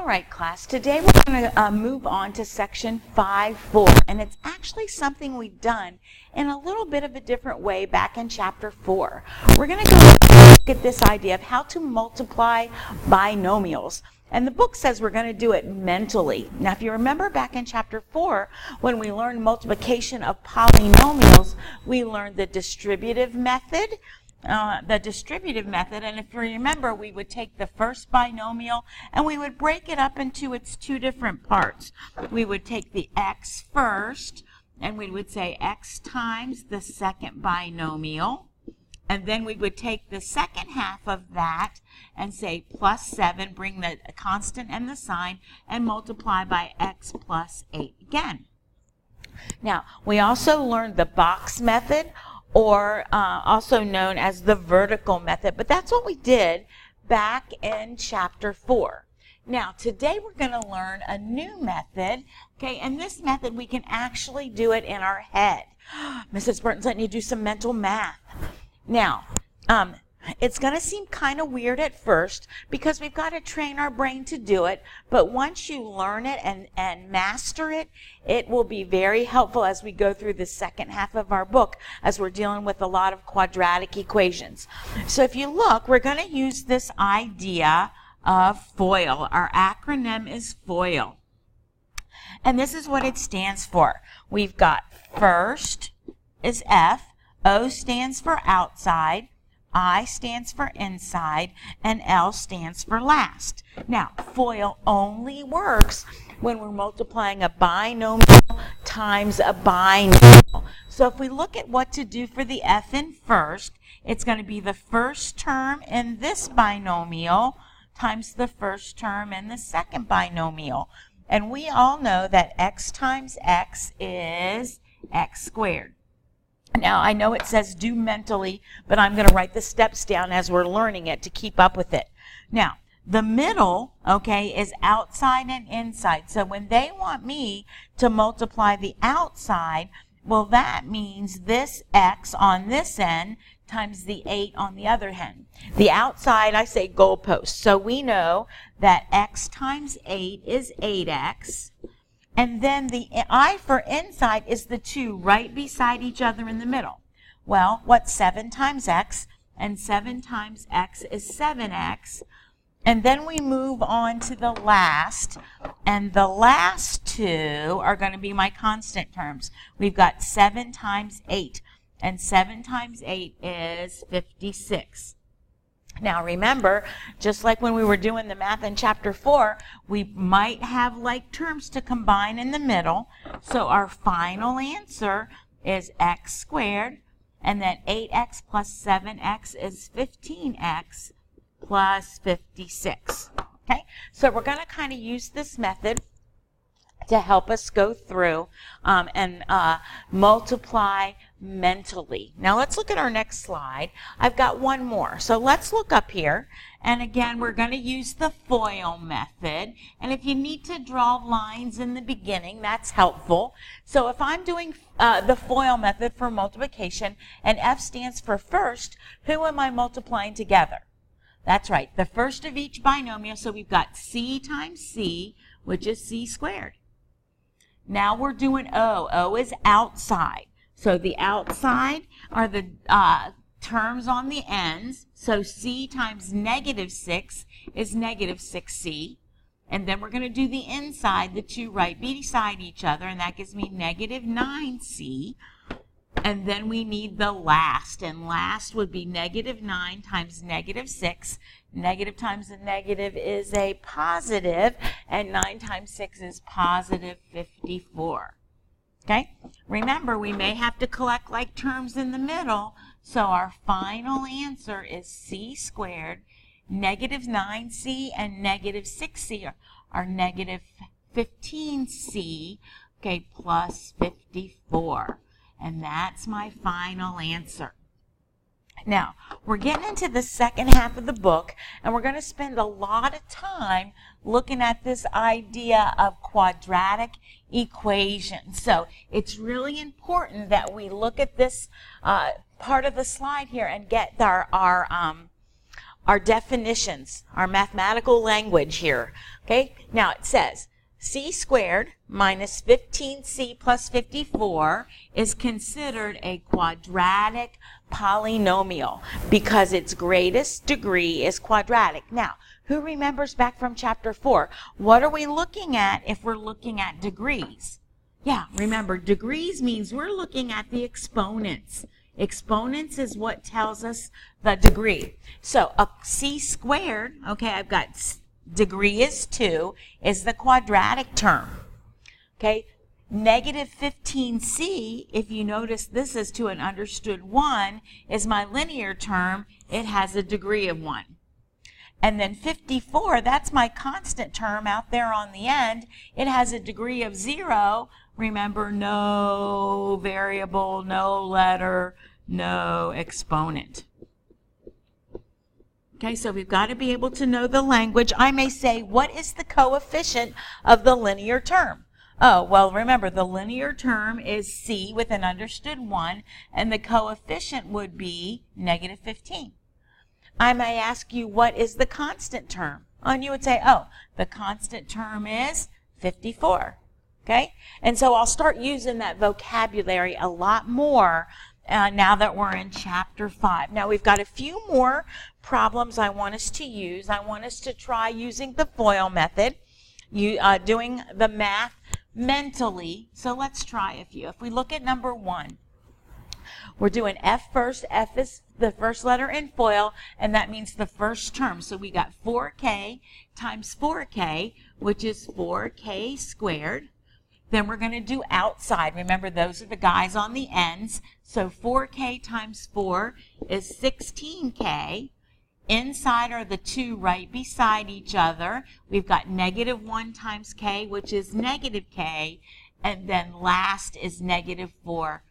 All right, class, today we're going to move on to section 5.4, and it's actually something we've done in a little bit of a different way back in chapter 4. We're going to go look at this idea of how to multiply binomials. And the book says we're going to do it mentally. Now, if you remember back in chapter 4, when we learned multiplication of polynomials, we learned the distributive method. And if you remember, we would take the first binomial and we would break it up into its two different parts. We would take the x first, and we would say x times the second binomial, and then we would take the second half of that and say plus 7, bring the constant and the sign, and multiply by x plus 8 again. Now, we also learned the box method, or also known as the vertical method. But that's what we did back in chapter 4. Now, today we're going to learn a new method, okay? And this method, we can actually do it in our head. Mrs. Burton's letting you do some mental math. Now, it's going to seem kind of weird at first because we've got to train our brain to do it. But once you learn it and master it, it will be very helpful as we go through the second half of our book, as we're dealing with a lot of quadratic equations. So if you look, we're going to use this idea of FOIL. Our acronym is FOIL. And this is what it stands for. We've got first is F, O stands for outside, I stands for inside, and L stands for last. Now, FOIL only works when we're multiplying a binomial times a binomial. So if we look at what to do for the F in first, it's going to be the first term in this binomial times the first term in the second binomial. And we all know that x times x is x squared. Now, I know it says do mentally, but I'm going to write the steps down as we're learning it to keep up with it. Now, the middle, okay, is outside and inside. So when they want me to multiply the outside, well, that means this x on this end times the 8 on the other end. The outside, I say goalpost. So we know that x times 8 is 8x. And then the I for inside is the 2 right beside each other in the middle. Well, what's 7 times x? And 7 times x is 7x. And then we move on to the last. And the last two are going to be my constant terms. We've got 7 times 8. And 7 times 8 is 56. Now remember, just like when we were doing the math in chapter 4, we might have like terms to combine in the middle. So our final answer is x squared, and then 8x plus 7x is 15x plus 56. Okay, so we're going to kind of use this method to help us go through and multiply mentally. Now let's look at our next slide. I've got one more. So let's look up here. And again, we're going to use the FOIL method. And if you need to draw lines in the beginning, that's helpful. So if I'm doing the FOIL method for multiplication, and F stands for first, who am I multiplying together? That's right, the first of each binomial. So we've got C times C, which is C squared. Now we're doing O. O is outside. So the outside are the terms on the ends. So C times negative 6 is negative 6C. And then we're going to do the inside, the 2 right beside each other, and that gives me negative 9C. And then we need the last, and last would be negative 9 times negative 6. Negative times a negative is a positive, and 9 times 6 is positive 54. Okay? Remember, we may have to collect like terms in the middle, so our final answer is C squared. Negative 9C and negative 6C are negative 15C, okay, plus 54. And that's my final answer. Now, we're getting into the second half of the book, and we're going to spend a lot of time looking at this idea of quadratic equations. So it's really important that we look at this part of the slide here and get our our definitions, our mathematical language here. Okay, now it says c squared minus 15c plus 54 is considered a quadratic polynomial because its greatest degree is quadratic. Now, who remembers back from chapter 4? What are we looking at if we're looking at degrees? Yeah, remember, degrees means we're looking at the exponents. Exponents is what tells us the degree. So a c squared, okay, I've got degree is 2, is the quadratic term. Okay, negative 15c, if you notice this is to an understood 1, is my linear term. It has a degree of 1. And then 54, that's my constant term out there on the end. It has a degree of 0. Remember, no variable, no letter, no exponent. Okay, so we've got to be able to know the language. I may say, what is the coefficient of the linear term? Oh, well, remember, the linear term is c with an understood 1, and the coefficient would be negative 15. I may ask you, what is the constant term? And you would say, oh, the constant term is 54. Okay? And so I'll start using that vocabulary a lot more now that we're in chapter 5. Now we've got a few more problems I want us to use. I want us to try using the FOIL method, doing the math mentally. So let's try a few. If we look at number 1, we're doing F first. F is the first letter in FOIL, and that means the first term. So we got 4k times 4k, which is 4k squared. Then we're going to do outside. Remember, those are the guys on the ends. So 4k times 4 is 16k. Inside are the two right beside each other. We've got negative 1 times k, which is negative k. And then last is negative 4.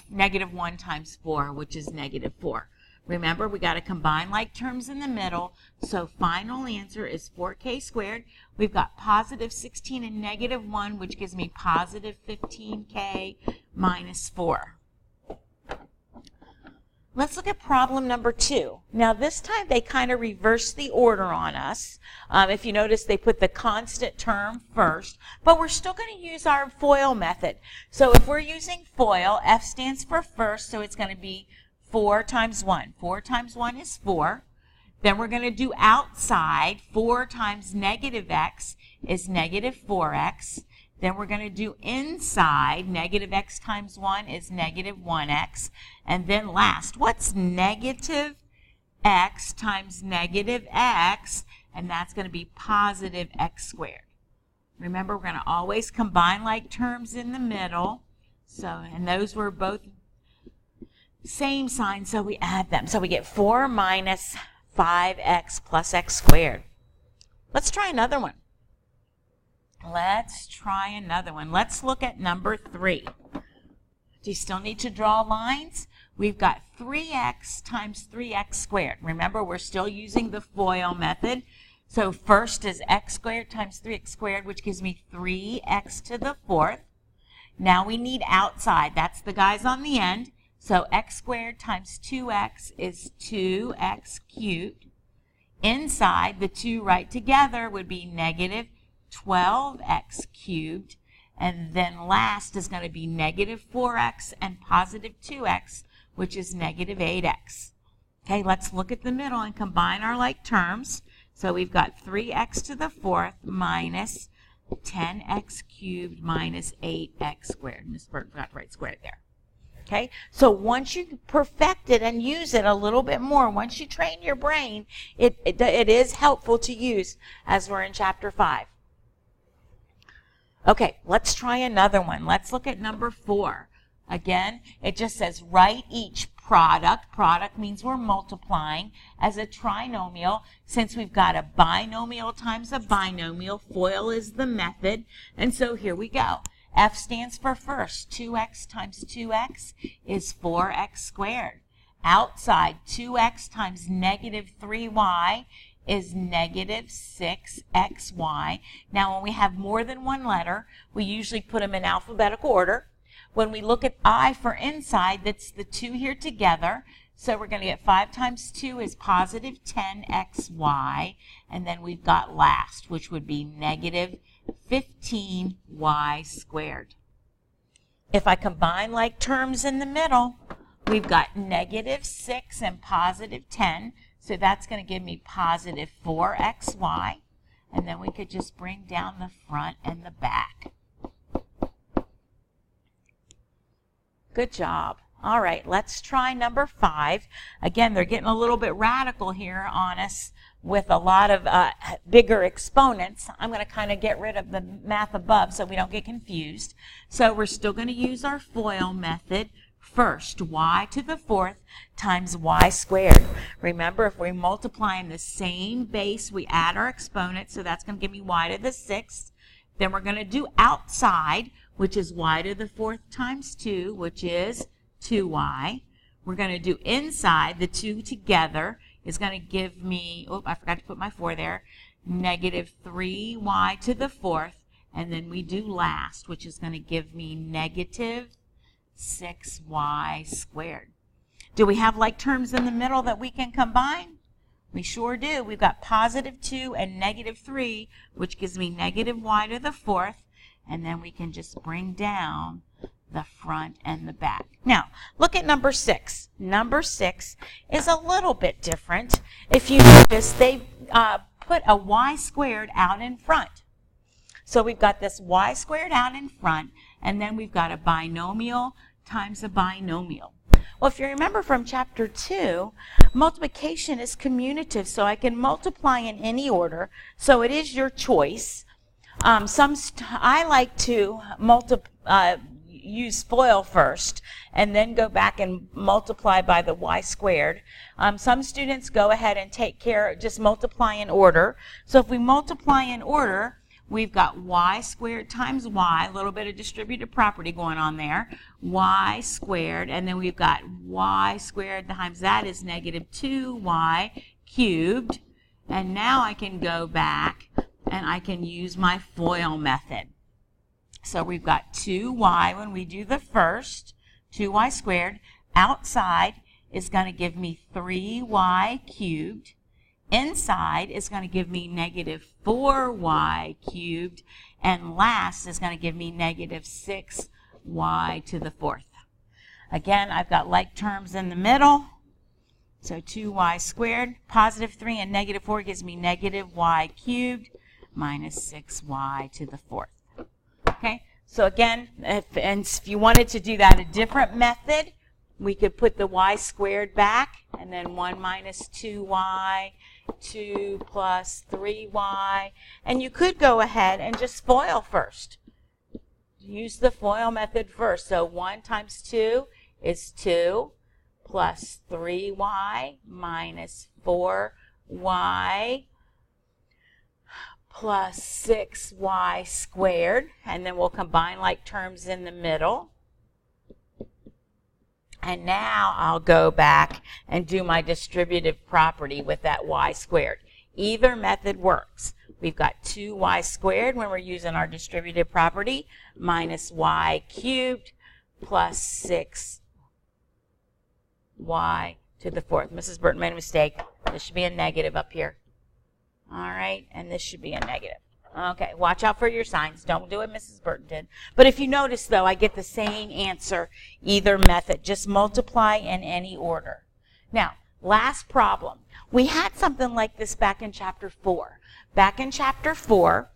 Negative 1 times 4, which is negative 4. Remember, we got to combine like terms in the middle. So final answer is 4k squared. We've got positive 16 and negative 1, which gives me positive 15k minus 4. Let's look at problem number 2. Now this time they kind of reverse the order on us. If you notice, they put the constant term first, but we're still going to use our FOIL method. So if we're using FOIL, F stands for first, so it's going to be 4 times 1. 4 times 1 is 4. Then we're going to do outside. 4 times negative x is negative 4x. Then we're going to do inside. Negative x times 1 is negative 1x. And then last, what's negative x times negative x? And that's going to be positive x squared. Remember, we're going to always combine like terms in the middle. So, and those were both same sign, so we add them. So we get 4 minus 5x plus x squared. Let's try another one. Let's look at number 3. Do you still need to draw lines? We've got 3x times 3x squared. Remember, we're still using the FOIL method. So first is x squared times 3x squared, which gives me 3x to the 4th. Now we need outside. That's the guys on the end. So x squared times 2x is 2x cubed. Inside, the two right together would be negative 12x cubed. And then last is going to be negative 4x and positive 2x, which is negative 8x. Okay, let's look at the middle and combine our like terms. So we've got 3x to the 4th minus 10x cubed minus 8x squared. Miss Burt forgot to write squared there. Okay, so once you perfect it and use it a little bit more, once you train your brain, it is helpful to use as we're in chapter 5. Okay, let's try another one. Let's look at number 4. Again, it just says write each product. Product means we're multiplying as a trinomial. Since we've got a binomial times a binomial, FOIL is the method. And so here we go. F stands for first. 2x times 2x is 4x squared. Outside, 2x times negative 3y is negative 6xy. Now, when we have more than one letter, we usually put them in alphabetical order. When we look at I for inside, that's the two here together. So we're going to get 5 times 2 is positive 10xy, and then we've got last, which would be negative 15y squared. If I combine like terms in the middle, we've got negative 6 and positive 10, so that's going to give me positive 4xy, and then we could just bring down the front and the back. Good job. All right, let's try number 5. Again, they're getting a little bit radical here on us with a lot of bigger exponents. I'm going to kind of get rid of the math above so we don't get confused. So we're still going to use our FOIL method. First, y to the 4th times y squared. Remember, if we multiply in the same base, we add our exponent, so that's going to give me y to the 6th. Then we're going to do outside, which is y to the 4th times 2, which is 2y. We're going to do inside, the 2 together is going to give me, oh, I forgot to put my 4 there, negative 3y to the 4th, and then we do last, which is going to give me negative 6y squared. Do we have like terms in the middle that we can combine? We sure do. We've got positive 2 and negative 3, which gives me negative y to the 4th, and then we can just bring down the front and the back. Now, look at number 6. Number 6 is a little bit different. If you notice, they put a y squared out in front. So we've got this y squared out in front, and then we've got a binomial times a binomial. Well, if you remember from chapter 2, multiplication is commutative, so I can multiply in any order. So it is your choice. I like to use FOIL first and then go back and multiply by the y squared. Some students go ahead and take care, just multiply in order. So if we multiply in order, we've got y squared times y, a little bit of distributive property going on there, y squared, and then we've got y squared times that is negative 2y cubed. And now I can go back and I can use my FOIL method. So we've got 2y when we do the first, 2y squared. Outside is going to give me 3y cubed. Inside is going to give me negative 4y cubed. And last is going to give me negative 6y to the 4th. Again, I've got like terms in the middle. So 2y squared, positive 3 and negative 4 gives me negative y cubed minus 6y to the 4th. Okay, so again, if you wanted to do that a different method, we could put the y squared back, and then 1 minus 2y, 2 plus 3y, and you could go ahead and just FOIL first. Use the FOIL method first. So 1 times 2 is 2 plus 3y minus 4y plus 6y squared, and then we'll combine like terms in the middle. And now I'll go back and do my distributive property with that y squared. Either method works. We've got 2y squared when we're using our distributive property minus y cubed plus 6y to the 4th. Mrs. Burton made a mistake. This should be a negative up here. All right, and this should be a negative. Okay, watch out for your signs. Don't do what Mrs. Burton did. But if you notice, though, I get the same answer, either method. Just multiply in any order. Now, last problem. We had something like this back in chapter 4. Back in chapter 4,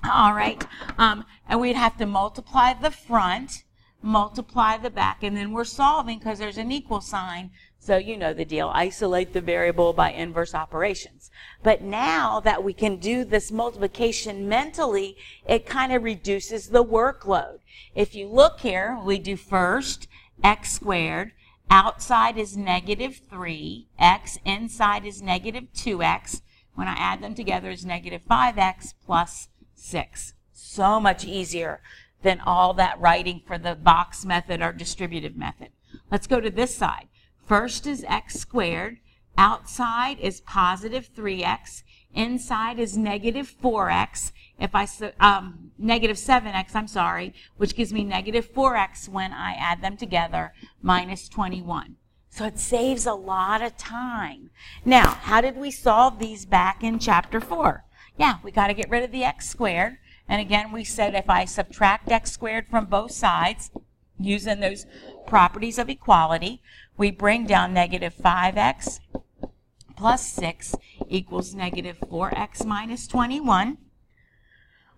all right, and we'd have to multiply the front, multiply the back, and then we're solving because there's an equal sign. So you know the deal. Isolate the variable by inverse operations. But now that we can do this multiplication mentally, it kind of reduces the workload. If you look here, we do first x squared. Outside is negative 3x. Inside is negative 2x. When I add them together is negative 5x plus 6. So much easier than all that writing for the box method or distributive method. Let's go to this side. First is x squared. Outside is positive 3x. Inside is negative 4x. If I negative 7x, I'm sorry, which gives me negative 4x when I add them together, minus 21. So it saves a lot of time. Now, how did we solve these back in chapter 4? Yeah, we got to get rid of the x squared. And again, we said if I subtract x squared from both sides, using those properties of equality, we bring down negative 5x plus 6 equals negative 4x minus 21.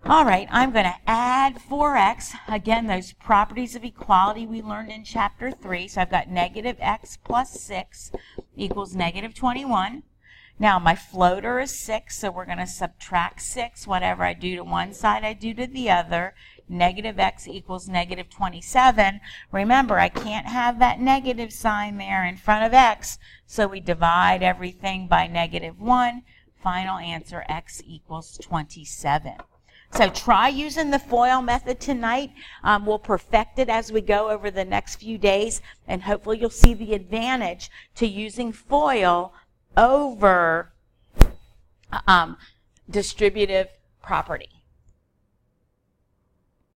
All right, I'm going to add 4x. Again, those properties of equality we learned in chapter 3. So I've got negative x plus 6 equals negative 21. Now, my floater is 6, so we're going to subtract 6. Whatever I do to one side, I do to the other. Negative x equals negative 27. Remember, I can't have that negative sign there in front of x, so we divide everything by negative 1. Final answer, x equals 27. So try using the FOIL method tonight. We'll perfect it as we go over the next few days, and hopefully you'll see the advantage to using FOIL over distributive property.